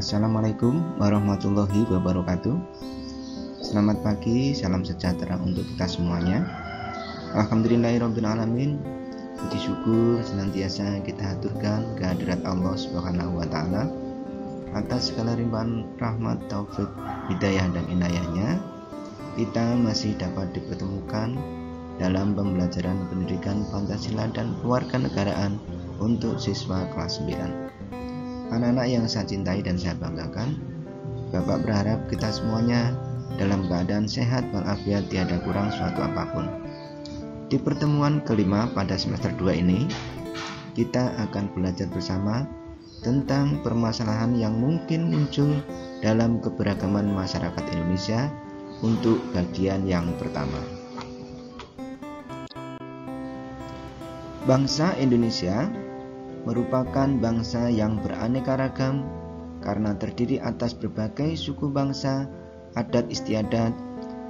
Assalamualaikum warahmatullahi wabarakatuh. Selamat pagi, salam sejahtera untuk kita semuanya. Alhamdulillahirrabbilalamin. Puji syukur senantiasa kita haturkan kehadirat Allah Subhanahu wa Ta'ala atas segala limpahan rahmat, taufik, hidayah dan inayahnya. Kita masih dapat dipertemukan dalam pembelajaran pendidikan Pancasila dan Kewarganegaraan untuk siswa kelas 9. Anak-anak yang saya cintai dan saya banggakan, Bapak berharap kita semuanya dalam keadaan sehat walafiat, tiada kurang suatu apapun. Di pertemuan kelima pada semester 2 ini, kita akan belajar bersama tentang permasalahan yang mungkin muncul dalam keberagaman masyarakat Indonesia untuk bagian yang pertama. Bangsa Indonesia merupakan bangsa yang beraneka ragam karena terdiri atas berbagai suku bangsa, adat istiadat,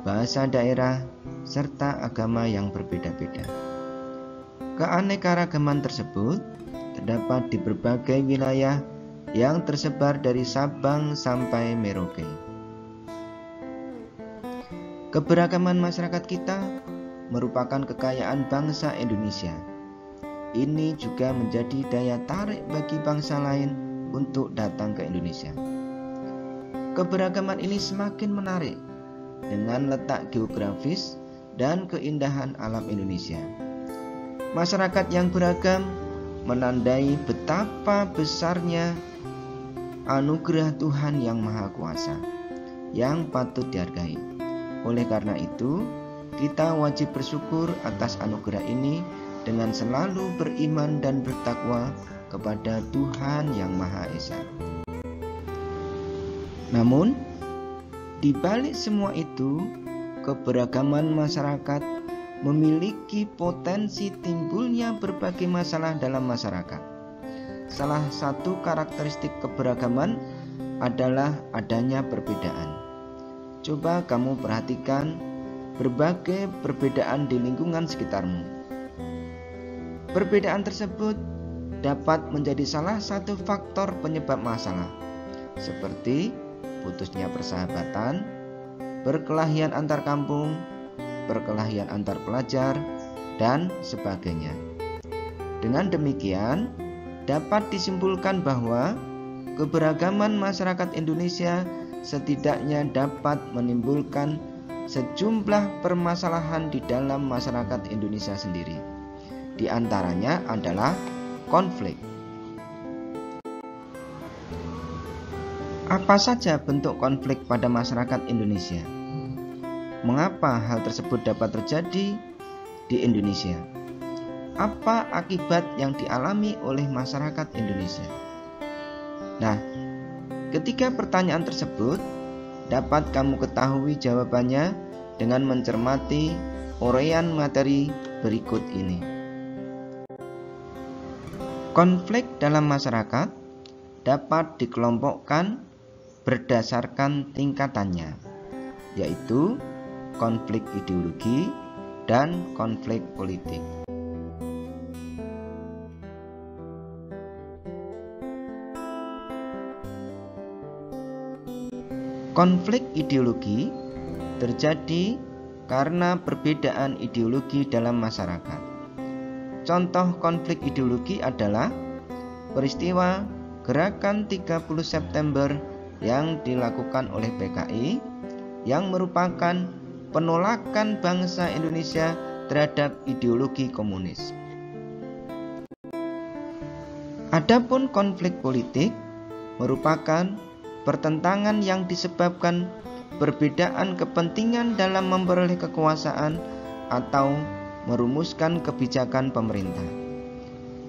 bahasa daerah, serta agama yang berbeda-beda. Keanekaragaman tersebut terdapat di berbagai wilayah yang tersebar dari Sabang sampai Merauke. Keberagaman masyarakat kita merupakan kekayaan bangsa Indonesia. Ini juga menjadi daya tarik bagi bangsa lain untuk datang ke Indonesia. Keberagaman ini semakin menarik dengan letak geografis dan keindahan alam Indonesia. Masyarakat yang beragam menandai betapa besarnya anugerah Tuhan yang Maha Kuasa yang patut dihargai. Oleh karena itu, kita wajib bersyukur atas anugerah ini dengan selalu beriman dan bertakwa kepada Tuhan yang Maha Esa. Namun, di balik semua itu, keberagaman masyarakat memiliki potensi timbulnya berbagai masalah dalam masyarakat. Salah satu karakteristik keberagaman adalah adanya perbedaan. Coba kamu perhatikan berbagai perbedaan di lingkungan sekitarmu. Perbedaan tersebut dapat menjadi salah satu faktor penyebab masalah, seperti putusnya persahabatan, perkelahian antar kampung, perkelahian antar pelajar, dan sebagainya. Dengan demikian, dapat disimpulkan bahwa keberagaman masyarakat Indonesia setidaknya dapat menimbulkan sejumlah permasalahan di dalam masyarakat Indonesia sendiri. Di antaranya adalah konflik. Apa saja bentuk konflik pada masyarakat Indonesia? Mengapa hal tersebut dapat terjadi di Indonesia? Apa akibat yang dialami oleh masyarakat Indonesia? Nah, ketiga pertanyaan tersebut dapat kamu ketahui jawabannya dengan mencermati uraian materi berikut ini. Konflik dalam masyarakat dapat dikelompokkan berdasarkan tingkatannya, yaitu konflik ideologi dan konflik politik. Konflik ideologi terjadi karena perbedaan ideologi dalam masyarakat. Contoh konflik ideologi adalah peristiwa Gerakan 30 September yang dilakukan oleh PKI yang merupakan penolakan bangsa Indonesia terhadap ideologi komunis. Adapun konflik politik merupakan pertentangan yang disebabkan perbedaan kepentingan dalam memperoleh kekuasaan atau merumuskan kebijakan pemerintah.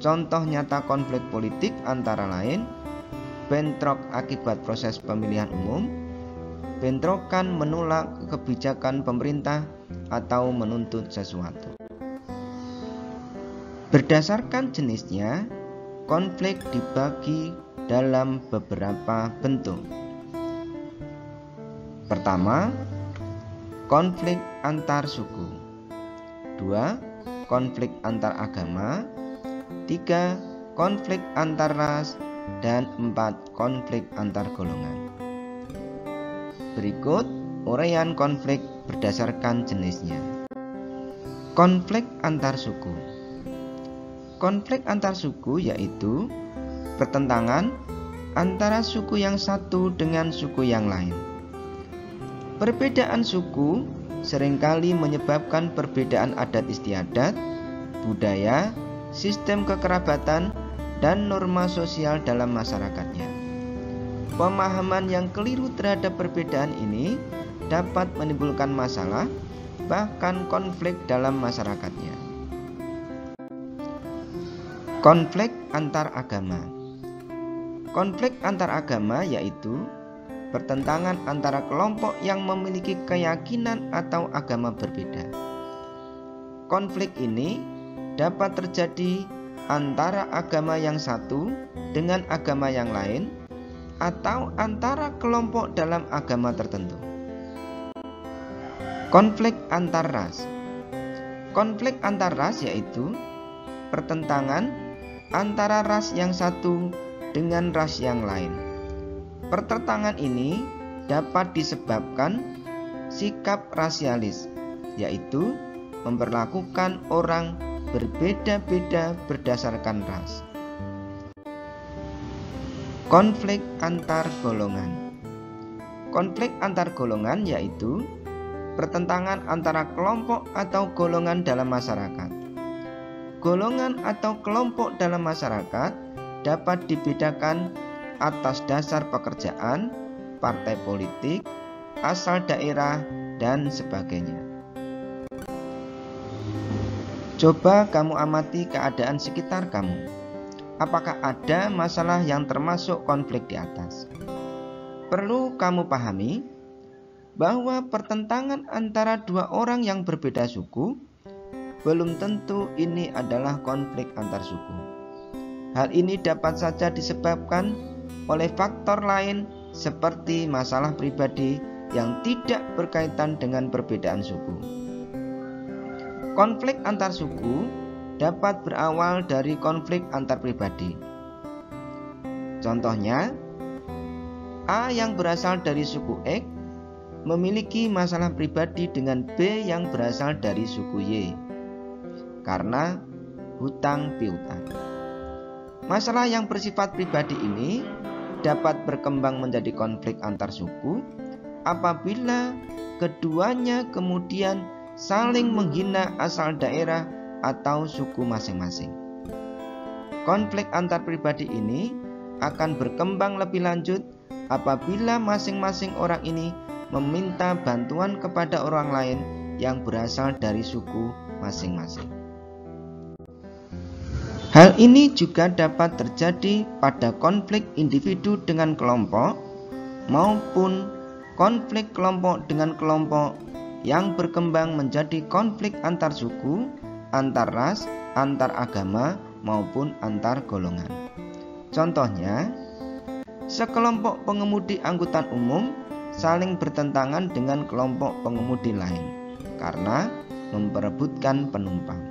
Contoh nyata konflik politik antara lain bentrok akibat proses pemilihan umum, bentrokan menolak kebijakan pemerintah atau menuntut sesuatu. Berdasarkan jenisnya, konflik dibagi dalam beberapa bentuk. Pertama, konflik antar suku. 2. Konflik antar agama. 3. Konflik antar ras. dan 4 konflik antar golongan. Berikut uraian konflik berdasarkan jenisnya. Konflik antar suku. Konflik antar suku yaitu pertentangan antara suku yang satu dengan suku yang lain. Perbedaan suku seringkali menyebabkan perbedaan adat istiadat, budaya, sistem kekerabatan, dan norma sosial dalam masyarakatnya. Pemahaman yang keliru terhadap perbedaan ini dapat menimbulkan masalah, bahkan konflik dalam masyarakatnya. Konflik antar agama. Konflik antar agama yaitu pertentangan antara kelompok yang memiliki keyakinan atau agama berbeda. Konflik ini dapat terjadi antara agama yang satu dengan agama yang lain atau antara kelompok dalam agama tertentu. Konflik antar ras. Konflik antar ras yaitu pertentangan antara ras yang satu dengan ras yang lain. Pertentangan ini dapat disebabkan sikap rasialis, yaitu memperlakukan orang berbeda-beda berdasarkan ras. Konflik antar golongan. Konflik antar golongan yaitu pertentangan antara kelompok atau golongan dalam masyarakat. Golongan atau kelompok dalam masyarakat dapat dibedakan atas dasar pekerjaan, partai politik, asal daerah, dan sebagainya. Coba kamu amati keadaan sekitar kamu. Apakah ada masalah yang termasuk konflik di atas? Perlu kamu pahami bahwa pertentangan antara dua orang yang berbeda suku belum tentu ini adalah konflik antar suku. Hal ini dapat saja disebabkan oleh faktor lain seperti masalah pribadi yang tidak berkaitan dengan perbedaan suku. Konflik antar suku dapat berawal dari konflik antar pribadi. Contohnya, A yang berasal dari suku X memiliki masalah pribadi dengan B yang berasal dari suku Y karena hutang piutang. Masalah yang bersifat pribadi ini dapat berkembang menjadi konflik antar suku apabila keduanya kemudian saling menghina asal daerah atau suku masing-masing. Konflik antar pribadi ini akan berkembang lebih lanjut apabila masing-masing orang ini meminta bantuan kepada orang lain yang berasal dari suku masing-masing. Hal ini juga dapat terjadi pada konflik individu dengan kelompok maupun konflik kelompok dengan kelompok yang berkembang menjadi konflik antar suku, antar ras, antar agama maupun antar golongan. Contohnya, sekelompok pengemudi angkutan umum saling bertentangan dengan kelompok pengemudi lain karena memperebutkan penumpang.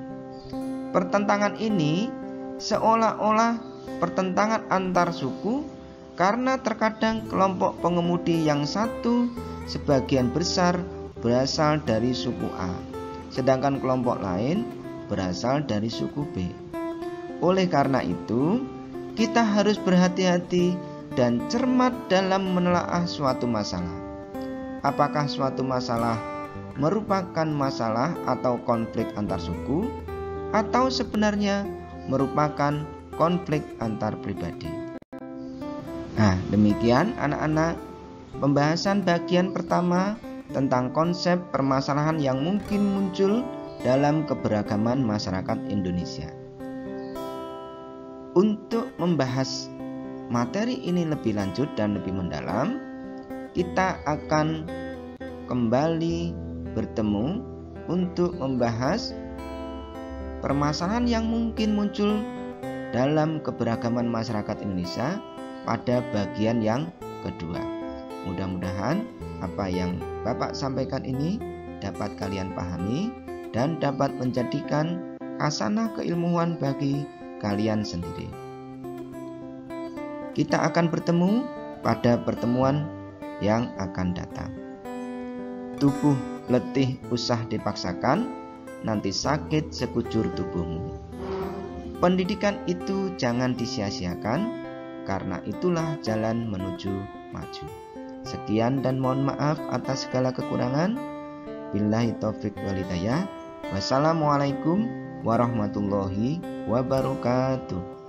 Pertentangan ini seolah-olah pertentangan antar suku karena terkadang kelompok pengemudi yang satu sebagian besar berasal dari suku A, sedangkan kelompok lain berasal dari suku B. Oleh karena itu, kita harus berhati-hati dan cermat dalam menelaah suatu masalah. Apakah suatu masalah merupakan masalah atau konflik antar suku, atau sebenarnya merupakan konflik antar pribadi. Nah, demikian anak-anak pembahasan bagian pertama tentang konsep permasalahan yang mungkin muncul dalam keberagaman masyarakat Indonesia. Untuk membahas materi ini lebih lanjut dan lebih mendalam, kita akan kembali bertemu untuk membahas permasalahan yang mungkin muncul dalam keberagaman masyarakat Indonesia pada bagian yang kedua. Mudah-mudahan apa yang Bapak sampaikan ini dapat kalian pahami dan dapat menjadikan hasanah keilmuan bagi kalian sendiri. Kita akan bertemu pada pertemuan yang akan datang. Tubuh letih usah dipaksakan, nanti sakit sekujur tubuhmu. Pendidikan itu jangan disia-siakan, karena itulah jalan menuju maju. Sekian dan mohon maaf atas segala kekurangan. Billahi taufik wal hidayah. Wassalamualaikum warahmatullahi wabarakatuh.